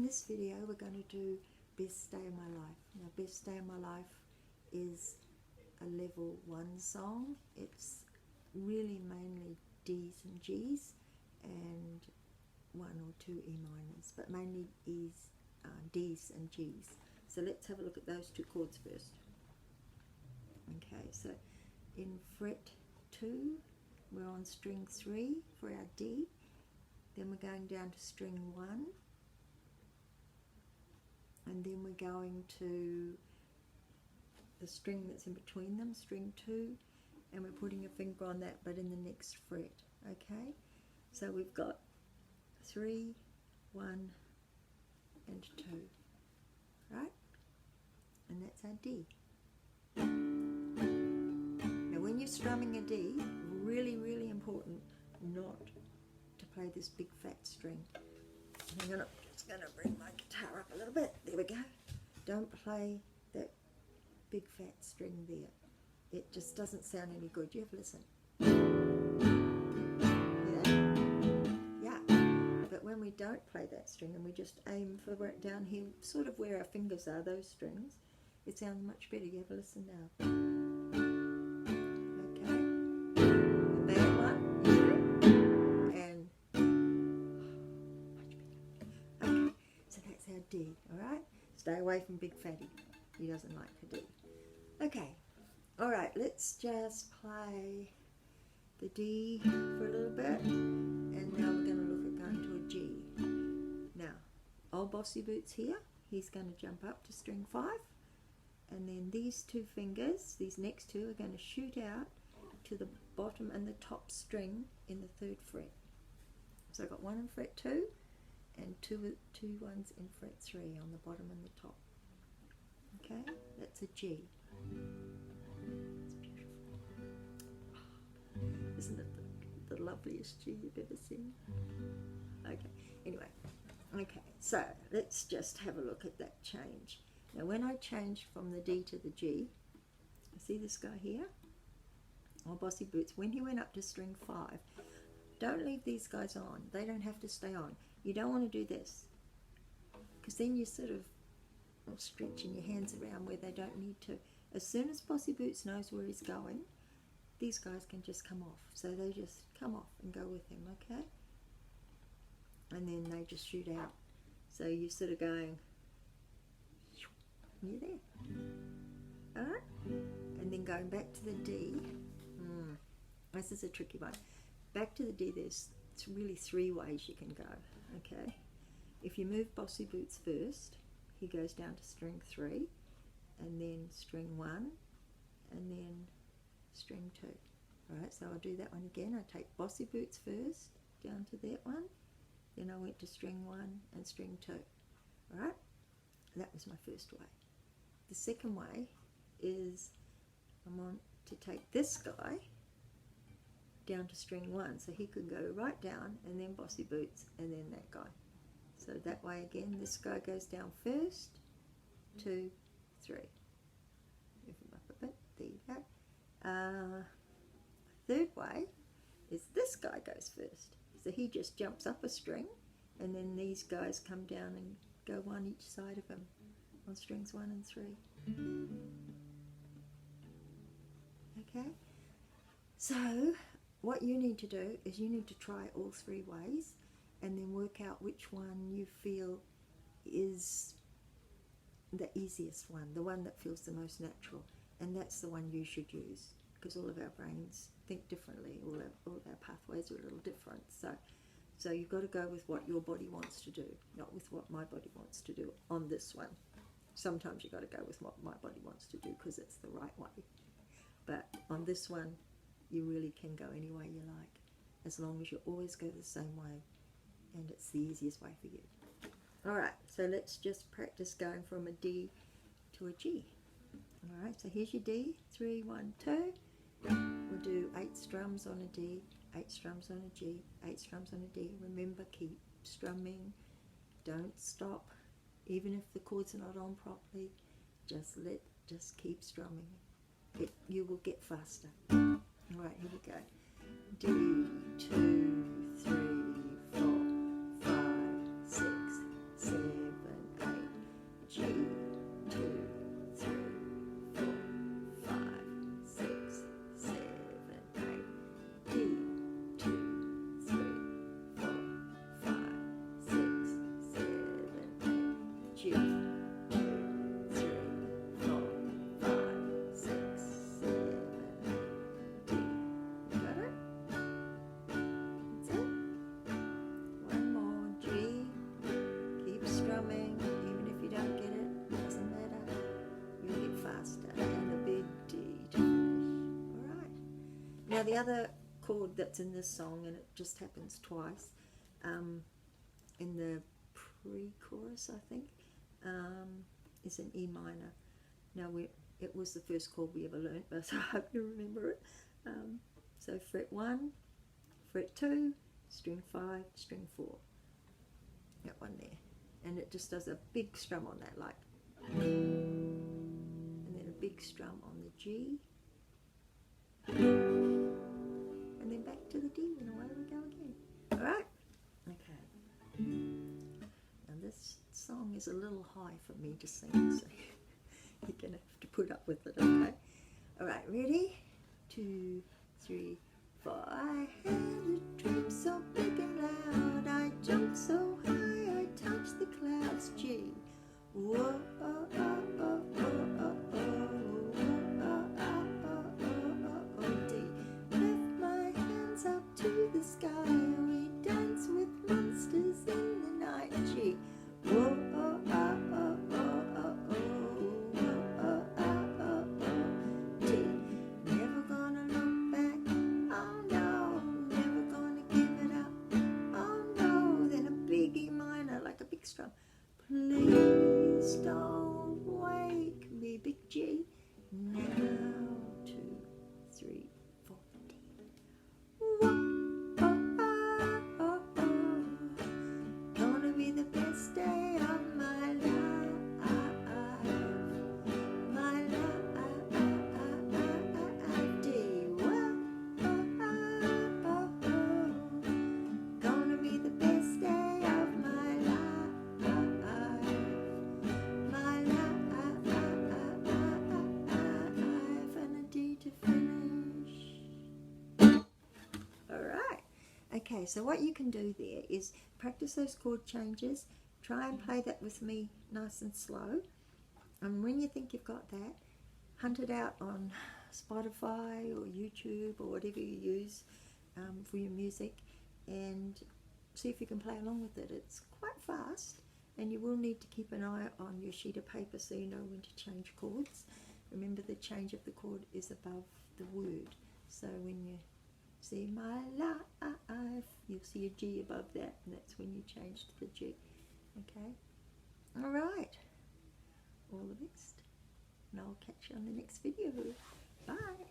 this video we're going to do Best Day of My Life. Now Best Day of My Life is a level 1 song. It's really mainly D's and G's and 1 or 2 E minors, but mainly E's, D's and G's. So let's have a look at those 2 chords first. Okay, so in fret 2 we're on string 3 for our D, then we're going down to string 1, and then we're going to the string that's in between them, string 2, and we're putting a finger on that but in the next fret. Okay, so we've got 3, 1 and 2, right? And that's our D. Now when you're strumming a D, really important not to play this big fat string. I'm just going to bring my guitar up a little bit. There we go. Don't play that big fat string there. It just doesn't sound any good. You have to listen. Yeah. But when we don't play that string and we just aim for right down here, sort of where our fingers are, those strings, it sounds much better. You have to listen now. Okay. The bad one. And much better. Okay. So that's our D. All right. Stay away from Big Fatty. He doesn't like a D. Okay. All right. Let's just play the D for a little bit, and now we're going to look at going to a G. Now, old Bossy Boots here. He's going to jump up to string 5, and then these 2 fingers, these next 2, are going to shoot out to the bottom and the top string in the 3rd fret. So I've got 1 in fret 2 and two ones in fret 3 on the bottom and the top. Okay, that's a G. It's beautiful. Isn't it the loveliest G you've ever seen? Okay, anyway. Okay, so let's just have a look at that change. Now when I changed from the D to the G, see this guy here? Old Bossy Boots, when he went up to string 5, don't leave these guys on. They don't have to stay on. You don't want to do this, because then you're sort of stretching your hands around where they don't need to. As soon as Bossy Boots knows where he's going, these guys can just come off. So they just come off and go with him, okay? And then they just shoot out. So you're sort of going, and you're there. Alright? And then going back to the D. This is a tricky one. Back to the D, there's really 3 ways you can go, okay? If you move Bossy Boots first, he goes down to string 3, and then string 1, and then string 2. Alright, so I'll do that one again. I take Bossy Boots first, down to that one, then I went to string 1 and string 2. Alright, that was my first way. The second way is I want to take this guy down to string 1, so he could go right down, and then Bossy Boots, and then that guy. So that way again, this guy goes down first, 2, 3. Move him up a bit, there you go. Third way is this guy goes first. So he just jumps up a string, and then these guys come down and go one each side of him on strings 1 and 3. Okay? So what you need to do is you need to try all 3 ways and then work out which one you feel is the easiest one, the one that feels the most natural, and that's the one you should use, because all of our brains think differently, all of our pathways are a little different, so you've got to go with what your body wants to do, not with what my body wants to do on this one. Sometimes you've got to go with what my body wants to do because it's the right way, but on this one you really can go any way you like, as long as you always go the same way, and it's the easiest way for you. Alright, so let's just practice going from a D to a G. Alright, so here's your D, 3, 1, 2. We'll do 8 strums on a D, 8 strums on a G, 8 strums on a D. Remember, keep strumming, don't stop, even if the chords are not on properly, just keep strumming. You will get faster. Alright, here we go. D, 2, 3, 4, 5, 6, 7, the other chord that's in this song, and it just happens twice, in the pre-chorus, I think, is an E minor. Now, it was the first chord we ever learnt, but I hope you remember it. So fret 1, fret 2, string 5, string 4. That one there. And it just does a big strum on that, like. And then a big strum on the G. And then back to the D, and away we go again. Alright? Okay. Now this song is a little high for me to sing, so you're going to have to put up with it, okay? Alright, ready? 2, 3, 4. I had a dream so big and loud, I jumped so high, I touched the clouds. G. Whoa, oh, oh, oh, oh, oh, oh, oh, oh, oh, oh, D. Lift my hands up to the sky, we dance with monsters in the night. G. Whoa, oh, oh, oh, oh, oh, oh, oh, oh, oh, oh, D. Never gonna look back, oh no, never gonna give it up, oh no. Then a big E minor, like a big strum. Please don't wake me, big G. Now 2, 3, 4, D. Whoa, oh, oh, oh, oh. Gonna be the best day of my life. My life, D. Whoa, oh, oh, oh. Gonna be the best day of my life. My life, and a D to finish. Alright. Okay, so what you can do there is practice those chord changes. Try and play that with me nice and slow. And when you think you've got that, hunt it out on Spotify or YouTube or whatever you use for your music, and see if you can play along with it. It's quite fast, and you will need to keep an eye on your sheet of paper so you know when to change chords. Remember, the change of the chord is above the word. So when you see my life, you'll see a G above that, and that's when you change to the G. Okay? Alright. All the best. And I'll catch you on the next video. Bye.